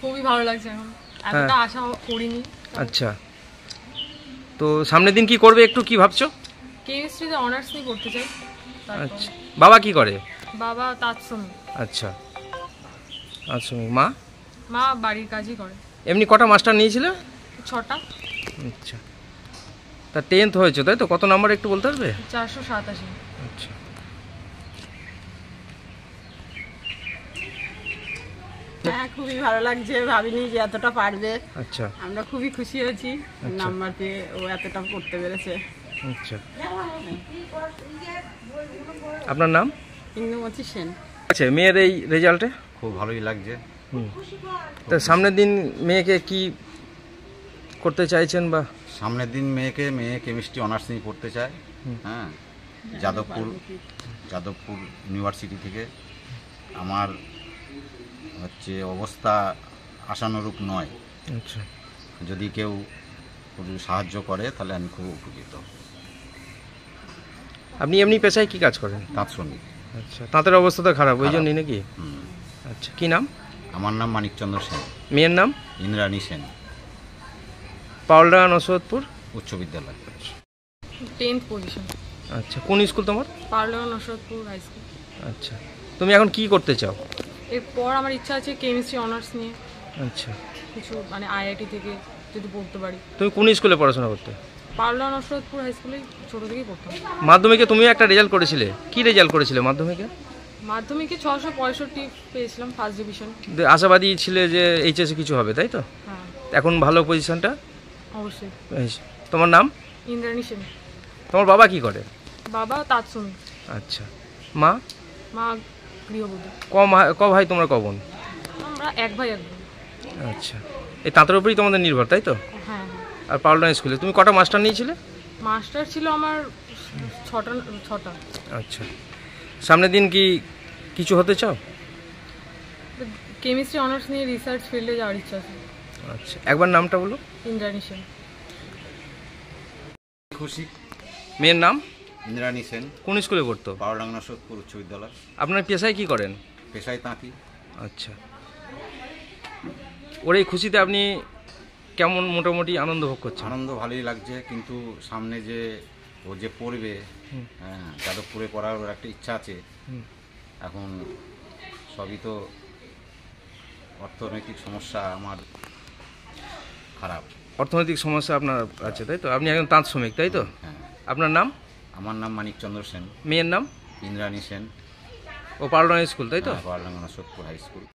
খুবই ভালো লাগছে এখন, এতটা আশা করিনি। আচ্ছা, তো সামনের দিন কি করবে, একটু কি ভাবছো? কেমিস্ট্রিতে অনার্স নিয়ে করতে চাই। আচ্ছা, বাবা কি করে? বাবা তাঁতশ্রমিক। আচ্ছা, তাঁতশ্রমিক। মা? মা বাড়ির কাজই করে। এমনি কটা মাস্টার নিয়েছিল? 6টা। আচ্ছা, তা 10th হয়েছে তাই তো? কত নাম্বার একটু বলতে পারবে? 487। আচ্ছা, হ্যাঁ, খুবই ভালো লাগছে, ভাবিনি যে এতটা পারবে। আচ্ছা, আমরা খুবই খুশি হয়েছি নাম্বার পেয়ে, ও এতটা করতে পেরেছে। আচ্ছা। আপনার নাম? ইন্দুমতি সেন। আচ্ছা, মেয়ের এই রেজাল্টে খুব ভালোই লাগছে। তা সামনের দিন মেয়েকে কি করতে চাইছেন? বা সামনের দিন মেয়ে কেমিস্ট্রি অনার্স নিয়ে পড়তে চায়। হ্যাঁ, যাদবপুর ইউনিভার্সিটি থেকে। আমার হচ্ছে অবস্থা আশানুরূপ নয়। আচ্ছা, যদি কেউ সাহায্য করে তাহলে আমি খুব উপকৃত। আপনি এমনি পেশায় কি কাজ করেন? তাঁত শ্রমিক। আচ্ছা, তাঁতের অবস্থা তো খারাপ, ওই জন্যই নাকি? আচ্ছা, কি নাম? আমার নাম মানিকচন্দ্র সেন। মেয়ের নাম? ইন্দ্রাণী সেন। পাউলডাঙ্গা নসরতপুর উচ্চ বিদ্যালয়। 10th position. আচ্ছা, কোন স্কুল তোমার? পারলেও নসরতপুর হাই স্কুল। আচ্ছা, তুমি এখন কি করতে চাও? এরপর আমার ইচ্ছা আছে কেমিস্ট্রি অনার্স নিয়ে আচ্ছা, কিছু মানে আইআইটি থেকে যদি পড়তে পারি। তুমি কোন স্কুলে পড়াশোনা করতে? পারলেও নসরতপুর হাই স্কুলে ছোটো থেকেই পড়তাম। মাধ্যমিকে তুমিও একটা রেজাল্ট করেছিলে, কি রেজাল্ট করেছিলে মাধ্যমিকে? মাধ্যমিকে 665 পেয়েছিলাম, ফার্স্ট ডিভিশন। আশাবাদী ছিলে যে এইচএসে কিছু হবে, তাই তো? হ্যাঁ, এখন ভালো পজিশনটা? অবশ্যই। তোমার নাম? ইন্দ্রাণী সেন। তোমার বাবা কি করে? বাবা তাঁতশ্রমিক। আচ্ছা, মা? মা গৃহবধূ। ক ভাই তোমরা, ক বোন? আমরা এক ভাই এক বোন। আচ্ছা, এই তাঁতের উপরেই তোমাদের নির্ভর, তাই তো? হ্যাঁ হ্যাঁ। আর পাউলডাঙ্গা স্কুলে তুমি কটা মাস্টার নিয়েছিলে? মাস্টার ছিল আমার 6টা। আচ্ছা, সামনের দিন কি কিছু হতে চাও? কেমিস্ট্রি অনার্স নিয়ে রিসার্চ ফিল্ডে যাওয়ার ইচ্ছা আছে। আচ্ছা, একবার নামটা বলো। ইন্দ্রাণী সেন। খুশি। মেয়ের নাম? ইন্দ্রাণী সেন। কোন স্কুলে পড়তো? পাউলডাঙ্গা নসরতপুর উচ্চ বিদ্যালয়। আপনার পেশায় কি করেন? পেশায় তাঁতি। আচ্ছা, ওর এই খুশিতে আপনি কেমন মোটামুটি আনন্দ ভোগ করছেন? আনন্দ ভালোই লাগছে, কিন্তু সামনে যে ও যে পড়বে, হ্যাঁ, যাদবপুরে পড়ার ওর একটা ইচ্ছা আছে। এখন সবই তো অর্থনৈতিক সমস্যা আমার খারাপ। অর্থনৈতিক সমস্যা আপনার আছে, তাই তো? আপনি একজন তাঁত শ্রমিক, তাই তো? হ্যাঁ। আপনার নাম? আমার নাম মানিকচন্দ্র সেন। মেয়ের নাম? ইন্দ্রাণী সেন। ও পাউলডাঙ্গা স্কুল, তাই তো? পাউলডাঙ্গা নসরতপুর হাই স্কুল।